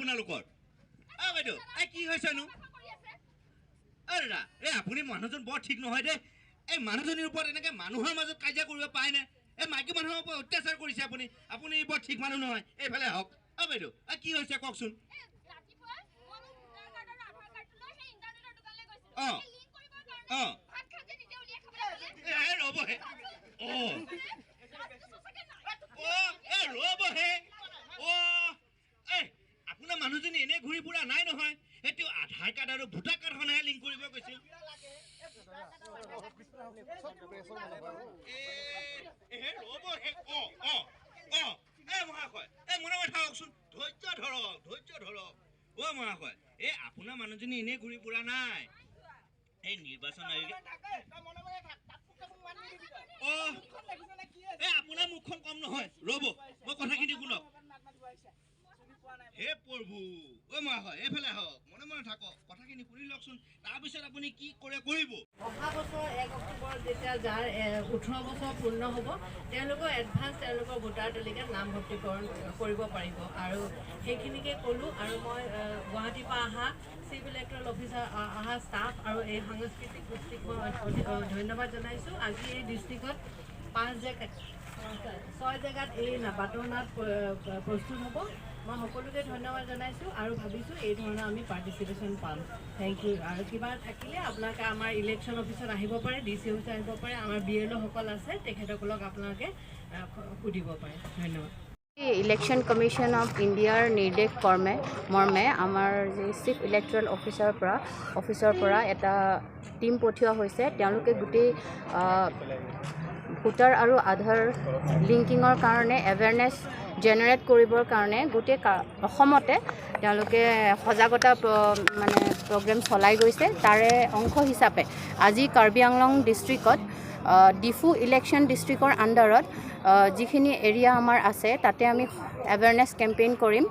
আপোনালোকৰ বাইদেউ কি হৈছেনো দাদা আপুনি মানুহজন বৰ ঠিক নহয় দে এই মানুহজনীৰ ওপৰত এনেকৈ মানুহৰ মাজত কাজিয়া কৰিব পায়নে এই মাইকী মানুহৰ ওপৰত অত্যাচাৰ কৰিছে আপুনি আপুনি বৰ ঠিক মানুহ নহয় এইফালে আহক বাইদেউ কি হৈছে কওকচোন ৰ'বহে ৰ'বহে আপোনাৰ মানুহজনী এনে ঘূৰি ফুৰা নাই নহয় সেইটো আধাৰ কাৰ্ড আৰু ভোটাৰ কাৰ্ডখনহে লিংক কৰিব কৈছিল মহাশয় এই আপোনাৰ মানুহজনী এনে ঘূৰি ফুৰা নাই এই নিৰ্বাচন আয়োগে আপোনাৰ মুখখন কম নহয় ৰ'ব মই কথাখিনি শুনক হে প্ৰভু মহাশয় এইফালে আহক মনে মনে থাকক কথাখিনি শুনি লওকচোন তাৰপিছত আপুনি কি কৰে কৰিব অহা বছৰ 1 অক্টোবৰ যেতিয়া যাৰ 18 বছৰ পূৰ্ণ হ'ব তেওঁলোকৰ এডভান্স তেওঁলোকৰ ভোটাৰ তালিকাত নামভৰ্তিকৰণ কৰিব পাৰিব আৰু সেইখিনিকে ক'লোঁ আৰু মই গুৱাহাটীৰ পৰা অহা চিফ ইলেক্ট্ৰেল অফিচাৰ অহা ষ্টাফ আৰু এই সাংস্কৃতিক গোষ্ঠীক মই ধন্যবাদ জনাইছোঁ আজি এই ডিষ্ট্ৰিক্টত 6 জেগাত এই বাটৰ নাট প্ৰস্তুত হ'ব মই সকলোকে ধন্যবাদ জনাইছোঁ আৰু ভাবিছোঁ এই ধৰণৰ আমি পাৰ্টিচিপেশ্যন পাম থেংক ইউ আৰু কিবা থাকিলে আপোনালোকে আমাৰ ইলেকশ্যন অফিচত আহিব পাৰে DC অফিচত আহিব পাৰে আমাৰ BLOসকল আছে তেখেতসকলক আপোনালোকে সুধিব পাৰে ধন্যবাদ ইলেকশ্যন কমিশ্যন অফ ইণ্ডিয়াৰ নিৰ্দেশ মৰ্মে আমাৰ যি চিফ ইলেক্ট্ৰেল অফিচৰ পৰা এটা টিম পঠিওৱা হৈছে তেওঁলোকে গোটেই ভোটাৰ আৰু আধাৰ লিংকিঙৰ কাৰণে এৱেৰনেছ জেনেৰেট কৰিবৰ কাৰণে গোটেই অসমতে তেওঁলোকে সজাগতা মানে প্ৰগ্ৰেম চলাই গৈছে তাৰে অংশ হিচাপে আজি কাৰ্বি আংলং ডিষ্ট্ৰিক্টত ডিফু ইলেকশ্যন ডিষ্ট্ৰিক্টৰ আণ্ডাৰত যিখিনি এৰিয়া আমাৰ আছে তাতে আমি এৱেৰনেছ কেম্পেইন কৰিম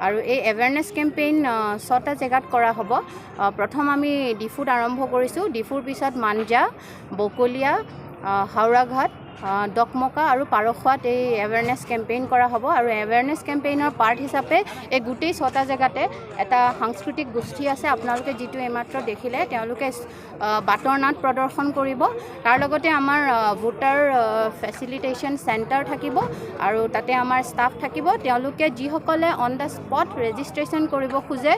আৰু এই এৱেৰনেছ কেম্পেইন 6টা জেগাত কৰা হ'ব প্ৰথম আমি ডিফুত আৰম্ভ কৰিছোঁ ডিফুৰ পিছত মাঞ্জা বকলীয়া হাওৰাঘাট ডকমকা আৰু পাৰখোৱাত এই এৱেৰনেছ কেম্পেইন কৰা হ'ব আৰু এৱেৰনেছ কেম্পেইনৰ পাৰ্ট হিচাপে এই গোটেই 6টা জেগাতে এটা সাংস্কৃতিক গোষ্ঠী আছে আপোনালোকে যিটো এইমাত্ৰ দেখিলে তেওঁলোকে বাটৰ নাট প্ৰদৰ্শন কৰিব তাৰ লগতে আমাৰ ভোটাৰ ফেচিলিটেশ্যন চেণ্টাৰ থাকিব আৰু তাতে আমাৰ ষ্টাফ থাকিব তেওঁলোকে যিসকলে অন দ্য স্পট ৰেজিষ্ট্ৰেশ্যন কৰিব খোজে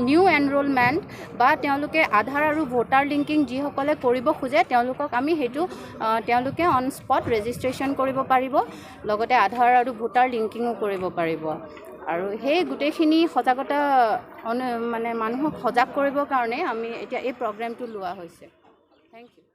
নিউ এনৰোলমেণ্ট বা তেওঁলোকে আধাৰ আৰু ভোটাৰ লিংকিং যিসকলে কৰিব খোজে তেওঁলোকক আমি সেইটো তেওঁলোকে অন স্পট ৰেজিষ্ট্ৰেশ্যন কৰিব পাৰিব লগতে আধাৰ আৰু ভোটাৰ লিংকিঙো কৰিব পাৰিব আৰু সেই গোটেইখিনি সজাগতা মানে মানুহক সজাগ কৰিবৰ কাৰণে আমি এতিয়া এই প্ৰগ্ৰেমটো লোৱা হৈছে থেংক ইউ